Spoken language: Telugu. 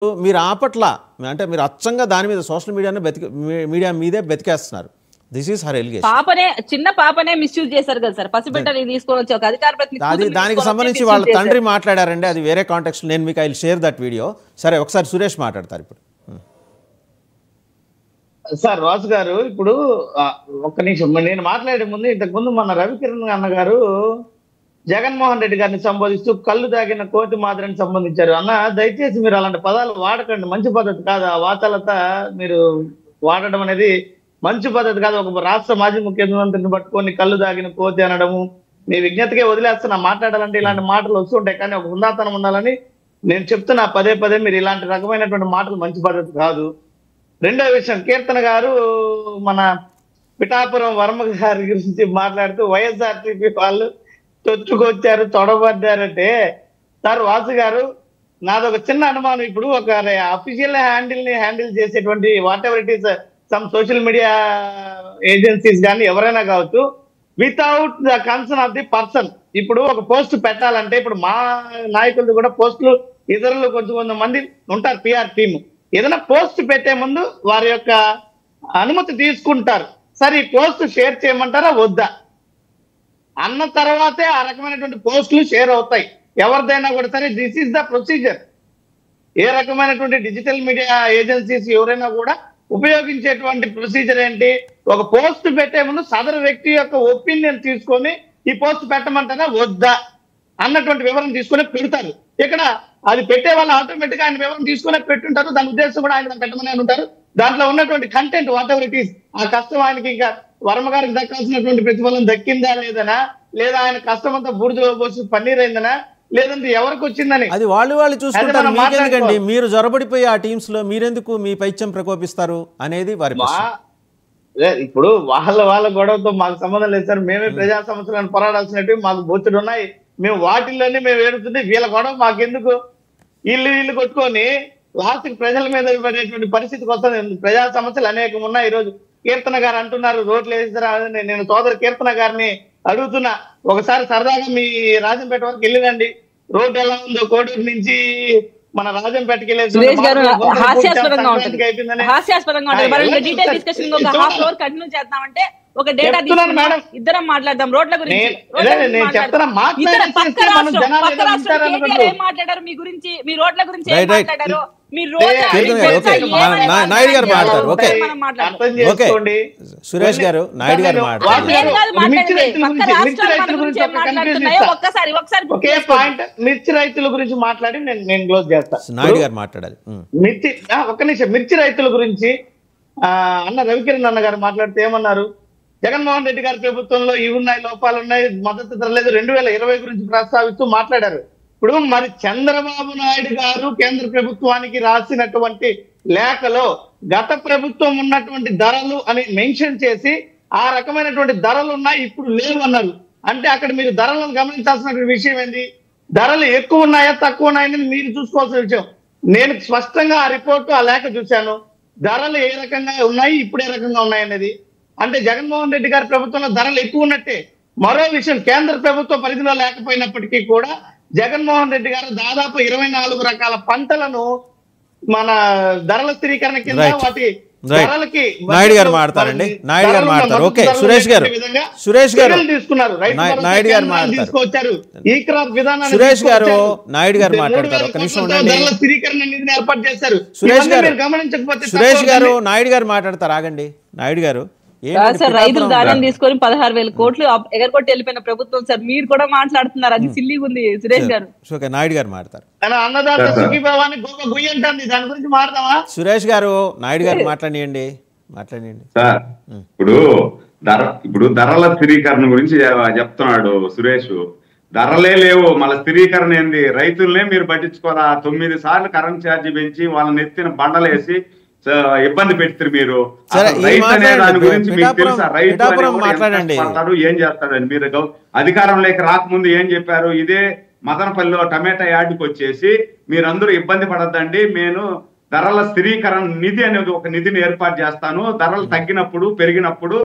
మీరు ఆపట్ల అంటే మీరు అచ్చంగా దాని మీద సోషల్ మీడియా మీదే బతికేస్తున్నారు. This is her allegation. పాపనే చిన్న పాపనే మిస్యూజ్ చేశారు కదా సార్. పసిబిడ్డని తీసుకొని వచ్చి ఒక అధికార ప్రతినిధి దానికి సంబంధించి వాళ్ళ తండ్రి మాట్లాడారండి. అది వేరే కాంటెక్స్ట్. నేను మీకు I will share that video. సరే ఒకసారి సురేష్ మాట్లాడతారు ఇప్పుడు. సార్ రాజు గారు, ఇప్పుడు ఒక్క నిమిషం నేను మాట్లాడే ముందు ఇంతకుముందు మన రవికిరణ్ అన్న గారు జగన్మోహన్ రెడ్డి గారిని సంబోధిస్తూ కళ్ళు దాగిన కోతి మాదిరిని సంబంధించారు. అన్న దయచేసి మీరు అలాంటి పదాలు వాడకండి, మంచి పద్ధతి కాదు. ఆ వాతాలత మీరు వాడడం అనేది మంచి పద్ధతి కాదు. ఒక రాష్ట్ర మాజీ ముఖ్యమంత్రిని పట్టుకొని కళ్ళు దాగిన కోతి అనడము మీ విజ్ఞతకే వదిలేస్తున్నా. మాట్లాడాలంటే ఇలాంటి మాటలు వస్తుంటాయి, కానీ ఒక హుందాతనం ఉండాలని నేను చెప్తున్నా పదే పదే. మీరు ఇలాంటి రకమైనటువంటి మాటలు మంచి పద్ధతి కాదు. రెండో విషయం, కీర్తన గారు మన పిఠాపురం వర్మ గారి గురించి మాట్లాడుతూ వైఎస్ఆర్సీపీ వాళ్ళు చొచ్చుకొచ్చారు, తొడబడ్డారంటే, సార్ వాసు గారు నాదొక చిన్న అనుమానం. ఇప్పుడు ఒక అఫీషియల్ హ్యాండిల్ చేసేటువంటి what ever it is some social media agencies కానీ ఎవరైనా కావచ్చు, without the concern of the person. ఇప్పుడు ఒక పోస్ట్ పెట్టాలంటే, ఇప్పుడు మా నాయకులు కూడా పోస్టులు ఇతరులు కొంతమంది ఉంటారు, పిఆర్ టీమ్. ఏదైనా పోస్ట్ పెట్టే ముందు వారి యొక్క అనుమతి తీసుకుంటారు. సరే ఈ పోస్ట్ షేర్ చేయమంటారా వద్దా అన్న తర్వాతే ఆ రకమైనటువంటి పోస్టులు షేర్ అవుతాయి. ఎవరిదైనా కూడా సరే, దిస్ ఈస్ ద ప్రొసీజర్. ఏ రకమైనటువంటి డిజిటల్ మీడియా ఏజెన్సీస్ ఎవరైనా కూడా ఉపయోగించేటువంటి ప్రొసీజర్ ఏంటి, ఒక పోస్ట్ పెట్టే ముందు సదరు వ్యక్తి యొక్క ఒపీనియన్ తీసుకొని ఈ పోస్ట్ పెట్టమంటారా వద్దా అన్నటువంటి వివరం తీసుకొని పెడతారు. ఇక్కడ అది పెట్టే వాళ్ళు ఆటోమేటిక్ ఆయన వివరం తీసుకునే పెట్టుంటారు. దాని ఉద్దేశం కూడా ఆయన పెట్టమని ఉంటారు. దాంట్లో ఉన్నటువంటి content what ever it is, ఆ కష్టం ఆయనకి ఇంకా వర్మ గారికి దక్కాల్సినటువంటి ప్రతిఫలం దక్కిందా లేదనా, లేదా ఆయన కష్టం అంతా బూడిదలో పోసి పన్నీర్ అయిందనా, లేదంటే ఎవరికి వచ్చిందని అది వాళ్ళు చూసుకుంటారు. మీకెందుకండి, మీరు జొరబడిపోయి ఆ టీమ్స్ లో మీరెందుకు మీ పైత్యం ప్రకోపిస్తారు అనేది వారి. ఇప్పుడు వాళ్ళ గొడవతో మాకు సంబంధం లేదు సార్. మేమే ప్రజా సమస్యలను పోరాడాల్సినట్టు మాకు బొచ్చుడు ఉన్నాయి. మేము వాటిల్లోనే మేము ఏడుతుంటే వీళ్ళ గొడవ మాకెందుకు? ఇల్లు కొట్టుకొని లాస్ట్కి ప్రజల మీద పడేటువంటి పరిస్థితికి వస్తుంది. ప్రజా సమస్యలు అనేకం ఉన్నాయి. ఈ రోజు కీర్తన గారు అంటున్నారు రోడ్లు వేస్తారా, నేను సోదరు కీర్తన గారిని అడుగుతున్నా, ఒకసారి సరదాగా మీ రాజంపేట వరకు వెళ్ళిరండి, రోడ్డు ఎలా ఉందో. కోడూరు నుంచి మన రాజంపేటకి వెళ్ళేసి ఒక డేటా ఇద్దరం మాట్లాడదాం రోడ్ల గురించి. మాట్లాడారు మీ గురించి, మీ రోడ్ల గురించి మాట్లాడారు. నాయుడు గారు మాట్లాడారు. సురేష్ గారు, నాయుడు గారు మాట్లాడారు. మిర్చి రైతుల గురించి మాట్లాడి నేను క్లోజ్ చేస్తాను. నాయుడు గారు మాట్లాడాలి. ఒక్క నిమిషం. మిర్చి రైతుల గురించి అన్న రవికిరణ్ అన్న గారు మాట్లాడితే ఏమన్నారు, జగన్మోహన్ రెడ్డి గారి ప్రభుత్వంలో ఇవి ఉన్నాయి, లోపాలు ఉన్నాయి, మద్దతు ధర లేదు, 2020 గురించి ప్రస్తావిస్తూ మాట్లాడారు. ఇప్పుడు మరి చంద్రబాబు నాయుడు గారు కేంద్ర ప్రభుత్వానికి రాసినటువంటి లేఖలో గత ప్రభుత్వం ఉన్నటువంటి ధరలు అని మెన్షన్ చేసి ఆ రకమైనటువంటి ధరలు ఉన్నాయి, ఇప్పుడు లేవు అన్నారు. అంటే అక్కడ మీరు ధరలను గమనించాల్సినటువంటి విషయం ఏంది? ధరలు ఎక్కువ ఉన్నాయా తక్కువ ఉన్నాయని మీరు చూసుకోవాల్సిన విషయం. నేను స్పష్టంగా ఆ రిపోర్టు ఆ లేఖ చూశాను. ధరలు ఏ రకంగా ఉన్నాయి, ఇప్పుడు ఏ రకంగా ఉన్నాయనేది. అంటే జగన్మోహన్ రెడ్డి గారి ప్రభుత్వంలో ధరలు ఎక్కువ ఉన్నట్టే. మరో విషయం, కేంద్ర ప్రభుత్వ పరిధిలో లేకపోయినప్పటికీ కూడా జగన్మోహన్ రెడ్డి గారు దాదాపు 24 రకాల పంటలను మన ధరల స్థిరీకరణ కింద వాటి ధరలకి నాయుడు గారు మాట్లాడతారండి. నాయుడు గారు మాట్లాడతారు. ఓకే సురేష్ గారు తీసుకున్నారు. నాయుడు గారు తీసుకొచ్చారు. ఈ క్రాప్ విధానాన్ని సురేష్ గారు నాయుడు గారు మాట్లాడతారు. ఒక నిమిషం ఉండండి. ధరల స్థిరీకరణ నిధిని ఏర్పాటు చేశారు. సురేష్ గారు గమనించకపోతే సురేష్ గారు నాయుడు గారు మాట్లాడతారు. ఆగండి. నాయుడు గారు సార్, రైతులు దానం తీసుకొని 16,000 కోట్లు ఎగరగొట్టి వెళ్ళిపోయిన ప్రభుత్వం సార్, మీరు కూడా మాట్లాడుతున్నారు. అది సిల్లీగా ఉంది. సురేష్ గారు, నాయుడు గారు మాట్లాడతారు. అన్నదాత సుఖీభవాన్ని దాని గురించి మాట్లాడదామా? సురేష్ గారు నాయుడు గారు మాట్లాడియండి. సార్, ఇప్పుడు ధరల స్థిరీకరణ గురించి చెప్తున్నాడు సురేష్. ధరలే లేవు, మళ్ళీ స్థిరీకరణ ఏంది? రైతులనే మీరు పట్టించుకోరా? 9 సార్లు కరెంట్ ఛార్జీ పెంచి వాళ్ళని ఎత్తిన బండలేసి ఇబ్బంది పెడతారు మీరు. రైతు అనే దాని గురించి మీకు తెలుసా? రైతు పడతాడు, ఏం చేస్తాడని మీరు అధికారంలోకి రాకముందు ఏం చెప్పారు? ఇదే మదనపల్లిలో టమాటా యార్డుకి వచ్చేసి మీరందరూ ఇబ్బంది పడద్దండి, నేను ధరల స్థిరీకరణ నిధి అనేది ఒక నిధిని ఏర్పాటు చేస్తాను, ధరలు తగ్గినప్పుడు పెరిగినప్పుడు